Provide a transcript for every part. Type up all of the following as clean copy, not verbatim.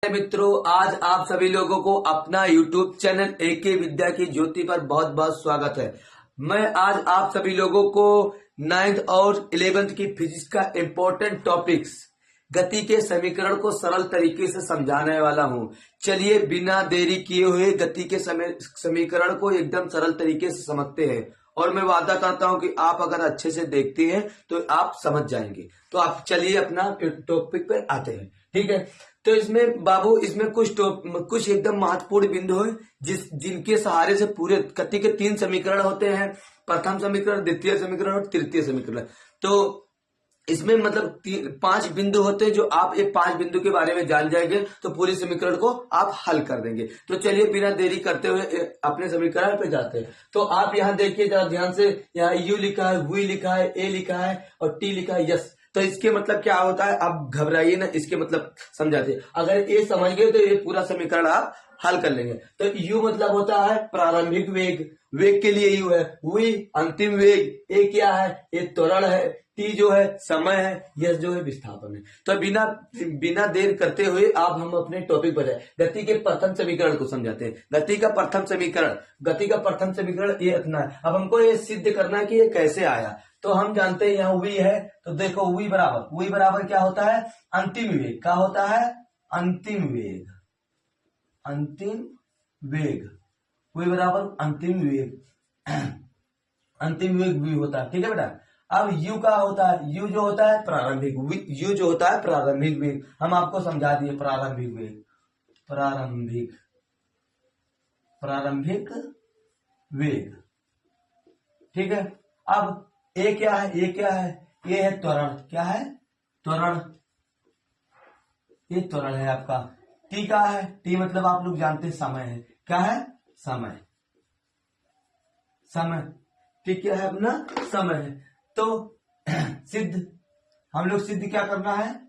मित्रों, आज आप सभी लोगों को अपना YouTube चैनल एके विद्या की ज्योति पर बहुत बहुत स्वागत है। मैं आज आप सभी लोगों को 9th और 11th की फिजिक्स का इम्पोर्टेंट टॉपिक्स गति के समीकरण को सरल तरीके से समझाने वाला हूं। चलिए बिना देरी किए हुए गति के समीकरण को एकदम सरल तरीके से समझते हैं और मैं वादा करता हूं कि आप अगर अच्छे से देखते हैं तो आप समझ जाएंगे। तो आप चलिए अपना टॉपिक पे आते हैं, ठीक है। तो इसमें बाबू इसमें कुछ एकदम महत्वपूर्ण बिंदु है जिनके सहारे से पूरे गति के 3 समीकरण होते हैं। प्रथम समीकरण, द्वितीय समीकरण और तृतीय समीकरण। तो इसमें मतलब 5 बिंदु होते हैं। जो आप ये 5 बिंदु के बारे में जान जाएंगे तो पूरे समीकरण को आप हल कर देंगे। तो चलिए बिना देरी करते हुए अपने समीकरण पे जाते हैं। तो आप यहाँ देखिए जरा ध्यान से, यहाँ यू लिखा है, वी लिखा है, ए लिखा है और टी लिखा है, यस। तो इसके मतलब क्या होता है, आप घबराइए ना, इसके मतलब समझाते हैं। अगर ये समझ गए तो ये पूरा समीकरण आप हल कर लेंगे। तो यू मतलब होता है प्रारंभिक वेग, वेग के लिए यू है। वी अंतिम वेग, ए क्या है, ये त्वरण है। टी जो है समय है, यस जो है विस्थापन है। तो बिना देर करते हुए आप हम अपने टॉपिक पर जाए। गति के प्रथम समीकरण को समझाते हैं। गति का प्रथम समीकरण ये इतना है। अब हमको ये सिद्ध करना है कि ये कैसे आया। तो हम जानते हैं यहाँ वी है, तो देखो वी बराबर क्या होता है, अंतिम वेग। क्या होता है, अंतिम वेग। वी बराबर अंतिम वेग वी होता है, ठीक है बेटा। अब u का होता है, u जो होता है प्रारंभिक वेग। हम आपको समझा दिए प्रारंभिक वेग, ठीक है। अब ए क्या है, ये है त्वरण। क्या है, त्वरण। ये त्वरण है आपका। टी का है, टी मतलब आप लोग जानते हैं समय है। क्या है, समय। ठीक क्या है अपना, समय है। तो हम लोग सिद्ध क्या करना है,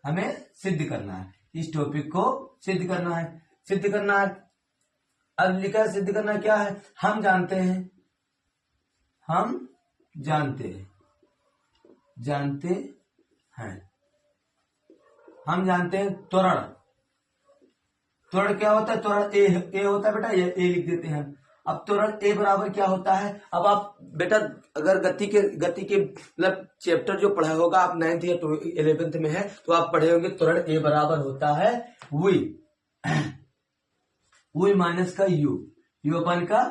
हमें सिद्ध करना है, इस टॉपिक को सिद्ध करना है। अब लिखा है सिद्ध करना क्या है, हम जानते हैं त्वरण क्या होता है, त्वरण ए होता है बेटा, ये ए लिख देते हैं। अब त्वरण ए बराबर क्या होता है। अब आप बेटा अगर गति के मतलब चैप्टर जो पढ़ा होगा आप 9th या 11th में है तो आप पढ़े होंगे त्वरण ए बराबर होता है वी माइनस का यू अपन का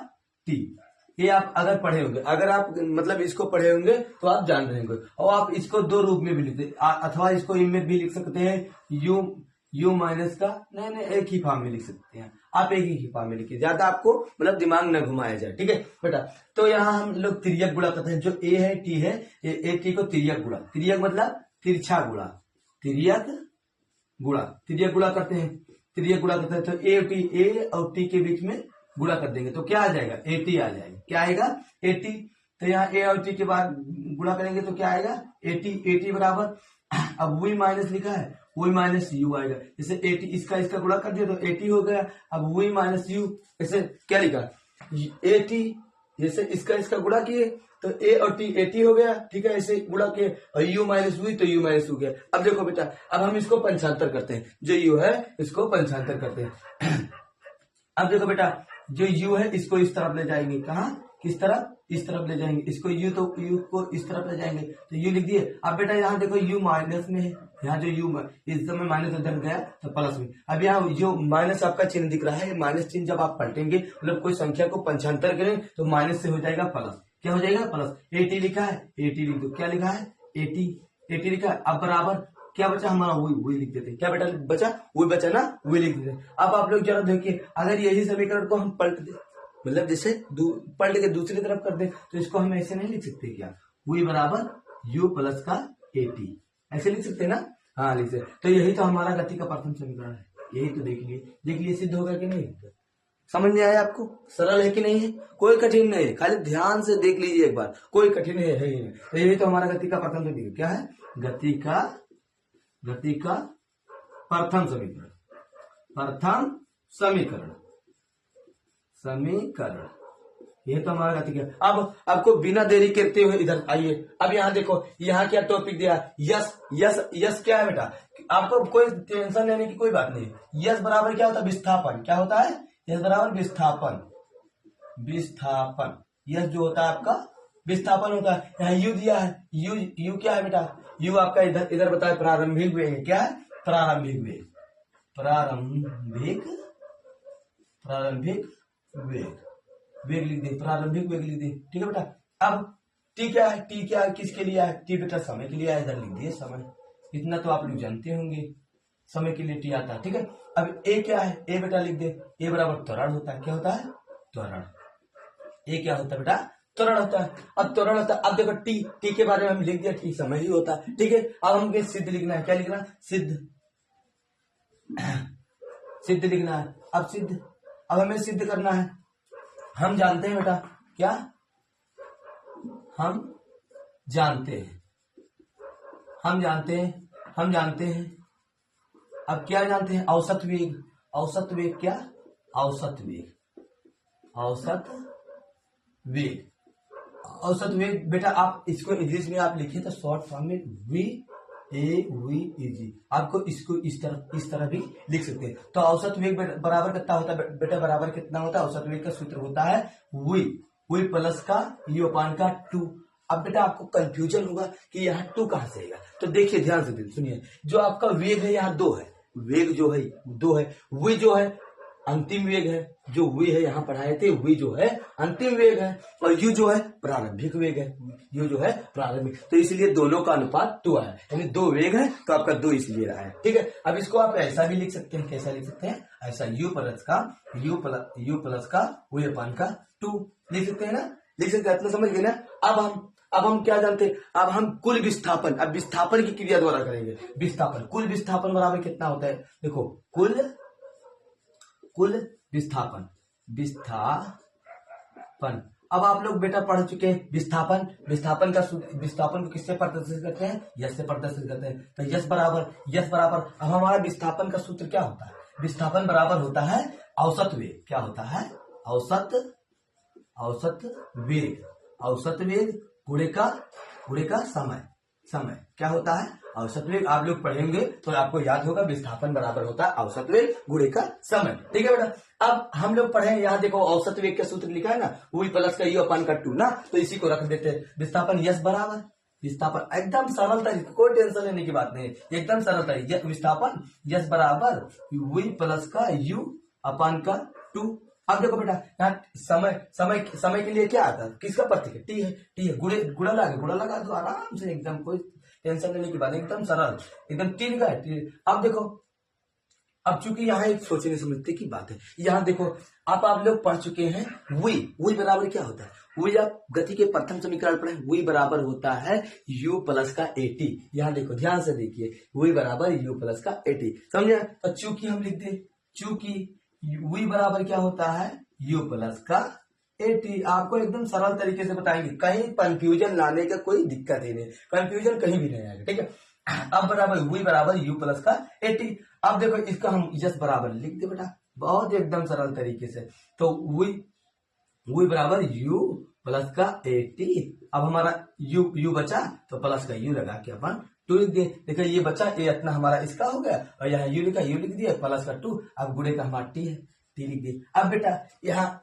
टी। ये आप अगर पढ़े होंगे, अगर आप मतलब इसको पढ़े होंगे तो आप जान रहे होंगे। और आप इसको 2 रूप में भी लिखते अथवा इसको इनमें भी लिख सकते हैं, यू माइनस का, नहीं एक ही फॉर्म में लिख सकते हैं आप, एक ही फॉर्म में लिखिए, ज्यादा आपको मतलब दिमाग न घुमाया जाए, ठीक है बेटा। तो यहाँ हम लोग तिर्यक गुणा करते हैं। जो ए है टी है, ए टी को तिर्यक मतलब तिरछा गुणा, तिर्यक गुणा करते हैं। तो ए और टी के बीच में गुणा कर देंगे तो क्या आ जाएगा, ए टी आ जाएगा। क्या आएगा, ए टी। तो यहाँ ए और टी के बाद गुणा करेंगे तो क्या आएगा, ए टी बराबर, अब वी माइनस लिखा है, वी माइनस यू आएगा। जैसे ए टी इसका गुणा कर दिया तो ए टी हो गया। अब वी माइनस यू, ऐसे क्या लिखा, ए टी, जैसे इसका गुणा किए तो ए और टी, ए टी हो गया, ठीक है। ऐसे गुणा किए और यू माइनस हुई तो यू माइनस हो गया। अब देखो बेटा, अब हम इसको पंचांतर करते हैं, जो यू है इसको पंचांतर करते हैं। अब देखो बेटा, जो u है इसको इस तरफ ले जाएंगे, कहा, किस तरफ, इस तरफ ले जाएंगे इसको, u तो u को इस तरफ ले जाएंगे तो u लिख दिए। अब बेटा यहाँ देखो u माइनस में है, यहाँ जो u इस समय माइनस उधर गया तो प्लस में। अब यहाँ जो माइनस आपका चिन्ह दिख रहा है, माइनस चिन्ह जब आप पलटेंगे मतलब कोई संख्या को पंचांतर करें तो माइनस से हो जाएगा प्लस। क्या हो जाएगा, प्लस। ए टी लिखा है, ए टी लिख दो। क्या लिखा है, ए टी लिखा है। अब बराबर क्या बचा हमारा, वही लिख देते। क्या बेटा बचा, वही बचा ना, वही लिख देते। अब आप लोग जरा देखिए, अगर यही समीकरण को हम पलट दे, मतलब जैसे पलट के दूसरी तरफ कर दे तो इसको हम ऐसे नहीं लिख सकते क्या, वही बराबर यू प्लस का ए टी, ऐसे लिख सकते ना, हाँ लिख सकते। तो यही तो हमारा गति का प्रथम समीकरण है। यही तो देख लिए सिद्ध होगा कि नहीं, समझ में आया आपको, सरल है कि नहीं है, कोई कठिन नहीं है, खाली ध्यान से देख लीजिए एक बार, कोई कठिन है ही नहीं। तो यही तो हमारा गति का प्रथम समीकरण क्या है, गति का प्रथम समीकरण ये तो हमारा गति का। अब आपको बिना देरी करते हुए इधर आइए। अब यहाँ देखो, यहाँ क्या टॉपिक दिया, यस क्या है बेटा, आपको कोई टेंशन लेने की कोई बात नहीं। यस बराबर क्या होता है? विस्थापन। क्या होता है? यस बराबर विस्थापन। विस्थापन यस जो होता है आपका विस्थापन होता है। यहाँ यू दिया है, यू क्या है बेटा? यू आपका इधर इधर बताए प्रारंभिक वेग। क्या है? प्रारंभिक वेग। प्रारंभिक वेग लिख दे, प्रारंभिक वेग लिख दे। ठीक है बेटा। अब टी क्या है? टी क्या है? किसके लिए है? टी बेटा समय के लिए है, इधर लिख दिए समय। इतना तो आप लोग जानते होंगे, समय के लिए टी आता है। ठीक है। अब ए क्या है? ए बेटा लिख दे, ए बराबर त्वरण होता है। क्या होता है? त्वरण। ए क्या होता है बेटा? त्वरण होता है। अब त्वरण होता है। अब देखो टी के बारे में हम लिख दिया, टी समय ही होता है। ठीक है। अब हमको सिद्ध लिखना है। क्या लिखना है? सिद्ध लिखना है। अब हमें सिद्ध करना है। हम जानते हैं बेटा, क्या हम जानते हैं। अब क्या जानते हैं? औसत वेग। औसत वेग क्या? औसत वेग बेटा आप इसको इंग्लिश में आप लिखे तो शॉर्ट फॉर्म में VAVEG। आपको इसको इस तरह भी लिख सकते हैं। तो औसत वेग बराबर कितना होता है बेटा? बराबर कितना होता है? औसत वेग का सूत्र होता है V प्लस का U अपान का 2। अब बेटा आपको कंफ्यूजन होगा कि यहाँ 2 कहां से आएगा, तो देखिए ध्यान से सुनिए। जो आपका वेग है यहाँ 2 है, वेग जो है 2 है। V जो है अंतिम वेग है, जो V है यहाँ पढ़ाए थे, V जो है अंतिम वेग है, और U जो है प्रारंभिक वेग है। U जो है प्रारंभिक, तो इसलिए दोनों का अनुपात 2 आया, यानी 2 वेग है तो आपका 2 इसलिए रहा है। ठीक है। अब इसको आप ऐसा भी लिख सकते हैं। कैसा लिख सकते हैं? ऐसा U प्लस का V अपान का 2 लिख सकते हैं ना? लिख सकते हैं। इतना समझ गए ना? अब हम क्या जानते हैं? अब हम कुल विस्थापन, अब विस्थापन की क्रिया द्वारा करेंगे। विस्थापन, कुल विस्थापन बराबर कितना होता है? देखो कुल विस्थापन। अब आप लोग बेटा पढ़ चुके हैं विस्थापन को किससे प्रदर्शित करते हैं? यस से प्रदर्शित करते हैं। तो यस बराबर अब हमारा विस्थापन का सूत्र क्या होता है? विस्थापन बराबर होता है औसत वेग। क्या होता है? औसत वेग गुणे का समय क्या होता है? औसत वेग। आप लोग पढ़ेंगे तो आपको याद होगा विस्थापन बराबर होता है औसत वेग गुणे का समय। ठीक है बेटा। अब हम लोग पढ़े यहाँ देखो औसत वेग का सूत्र लिखा है ना, V प्लस का U अपान का 2 ना, तो इसी को रख देते हैं। विस्थापन यस बराबर, विस्थापन एकदम सरल तरीके, कोई टेंशन लेने की बात नहीं, एकदम सरल तरीके। विस्थापन यस बराबर V प्लस का U अपान का 2। अब देखो बेटा यहाँ समय के लिए क्या आता है? किसका प्रतीक है? टी है। गुणा लगा दो आराम से, एकदम कोई टेंशन लेने की बात नहीं, एकदम सरल, एकदम टी लिखा है। अब देखो, अब चूंकि यहाँ एक सोचने समझने की बात है। यहाँ देखो आप लोग पढ़ चुके हैं V बराबर क्या होता है? V आप गति के प्रथम समीकरण पढ़े, V बराबर होता है U प्लस का AT। यहाँ देखो ध्यान से देखिए, V बराबर U प्लस का AT, समझे? तो चूंकि हम लिख दे, चूंकि V बराबर क्या होता है? U प्लस का AT। आपको एकदम सरल तरीके से बताएंगे, कहीं कंफ्यूजन लाने का कोई दिक्कत ही नहीं, कंफ्यूजन कहीं भी नहीं आएगा। ठीक है। अब बराबर V बराबर U प्लस का AT। अब देखो इसका हम यस बराबर लिख दे बेटा, बहुत एकदम सरल तरीके से। तो V बराबर U प्लस का AT। अब हमारा U बचा तो प्लस का U लगा के अपन 2 लिख दिए। देखो ये बचा, ये इतना हमारा इसका हो गया, और यहाँ U लिख दिया प्लस का 2। अब गुणे का हमारा T है, T लिख दिए। अब बेटा यहाँ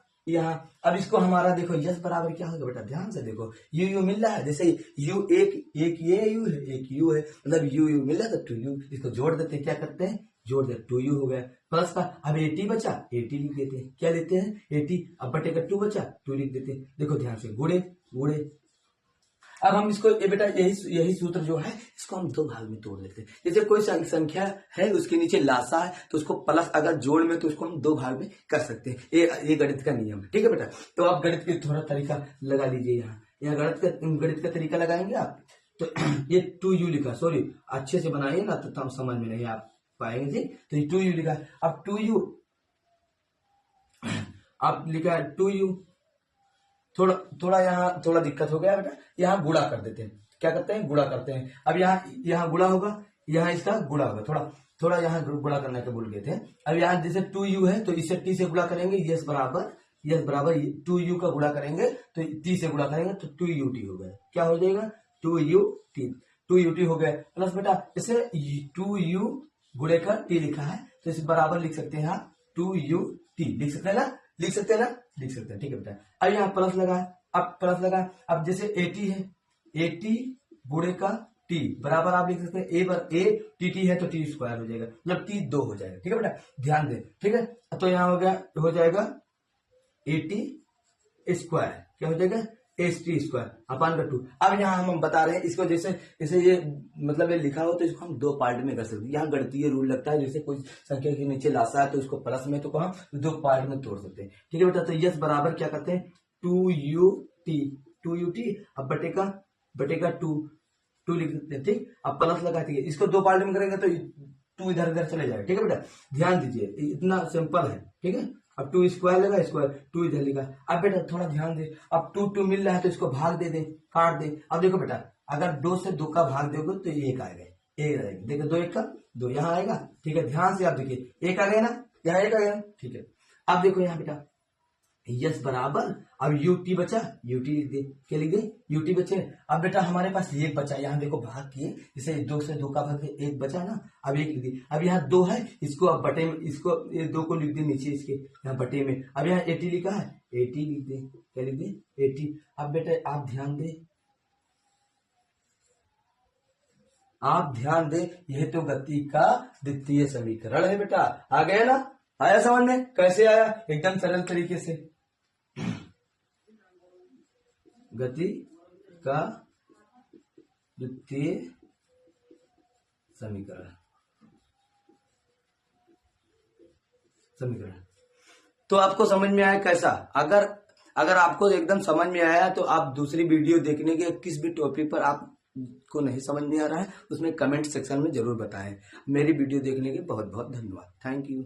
अब इसको हमारा देखो यस बराबर क्या होगा बेटा? ध्यान से देखो, U मिल रहा है, जैसे U एक ये U है, एक U है, मतलब U मिल रहा है तो 2U, इसको जोड़ देते हैं। क्या करते हैं? जोड़ दे, 2U हो गया प्लस का। अब AT बचा, AT लिख देते हैं। क्या लेते हैं? AT। अब बटे का 2 बचा, 2 लिख देते हैं। देखो ध्यान से, गुणे। अब हम इसको ये बेटा यही सूत्र जो है, इसको हम 2 भाग में तोड़ लेते हैं। जैसे कोई संख्या है, उसके नीचे लासा है, तो उसको प्लस अगर जोड़ में, तो उसको हम 2 भाग में कर सकते हैं। ये गणित का नियम है। ठीक है बेटा। तो आप गणित के थोड़ा तरीका लगा लीजिए। यहाँ गणित का तरीका लगाएंगे आप, तो ये 2U लिखा, सॉरी अच्छे से बनाइए ना, तो हम समझ में नहीं आप पाएंगे। तो ये 2U लिखा। अब 2U आप लिखा है 2U, थोड़ा यहाँ थोड़ा दिक्कत हो गया बेटा, यहाँ गुणा कर देते हैं। क्या करते हैं? गुणा करते हैं। अब यहाँ गुणा होगा, यहाँ इसका गुणा होगा, थोड़ा यहाँ गुणा करने के भूल गए थे। अब यहाँ जैसे 2U है, तो इसे T से गुणा करेंगे, यस बराबर 2U का गुणा करेंगे, तो T से गुणा करेंगे तो 2UT हो गया। क्या हो जाएगा? 2UT। 2ut हो गया प्लस बेटा इसे 2u गुणे का t लिखा है तो इसे बराबर लिख सकते हैं यहाँ 2ut लिख सकते हैं ना, लिख सकते हैं ना, लिख सकते हैं। ठीक है बेटा, अब यहाँ प्लस लगा है, अब प्लस लगा है, अब जैसे 80 है 80 गुणे का t बराबर आप लिख सकते हैं a tt है तो t स्क्वायर हो जाएगा, मतलब t 2 हो जाएगा। ठीक है बेटा, ध्यान दें। ठीक है, तो यहाँ हो जाएगा 80 स्क्वायर, क्या हो जाएगा st स्क्वायर अपान का 2। अब यहाँ हम बता रहे हैं इसको, जैसे ये मतलब ये लिखा हो तो इसको हम दो पार्ट में कर सकते हैं। यहाँ गणितीय रूल लगता है, जैसे कोई संख्या के नीचे लासा है तो इसको प्लस में तो हम दो पार्ट में तोड़ सकते हैं। ठीक है बेटा, तो यस बराबर क्या करते हैं 2ut अब बटेगा 2 लिख सकते हैं। ठीक, अब प्लस लगा, ठीक है, इसको दो पार्ट में करेंगे तो 2 इधर उधर चले जाएगा। ठीक है बेटा, ध्यान दीजिए इतना सिंपल है। ठीक है, अब 2 स्क्वायर लगा, स्क्वायर 2 इधर लिखा। अब बेटा थोड़ा ध्यान दे, अब 2 मिल रहा है तो इसको भाग दे दे, काट दे। अब देखो बेटा, अगर 2 से 2 का भाग दोगे तो ये 1 आएगा, 1 रहेगा। देखो 2 1 का 2 यहाँ आएगा। ठीक है, ध्यान से आप देखिए 1 आ गया ना, यहाँ 1 आ गया। ठीक है, अब देखो यहाँ बेटा यस बराबर, अब ut बचा, ut लिख दे, क्या लिख दे ut बचे। अब बेटा हमारे पास 1 बचा, यहाँ देखो भाग किए, जैसे 2 से 2 का भाग 1 बचा ना, अब 1 लिख दे। अब यहाँ 2 है, इसको अब बटे में, इसको ये 2 को लिख दे नीचे इसके यहाँ बटे में। अब यहाँ 80 लिखा है, 80 लिख दे, क्या लिख दे 80। अब बेटा आप ध्यान दे, यह तो गति का द्वितीय समीकरण है बेटा। आ गया ना, आया समझ में, कैसे आया, एकदम सरल तरीके से। गति का द्वितीय समीकरण तो आपको समझ में आया कैसा। अगर आपको एकदम समझ में आया तो आप दूसरी वीडियो देखने के, किस भी टॉपिक पर आपको नहीं समझ में आ रहा है उसमें कमेंट सेक्शन में जरूर बताएं। मेरी वीडियो देखने के बहुत बहुत धन्यवाद, थैंक यू।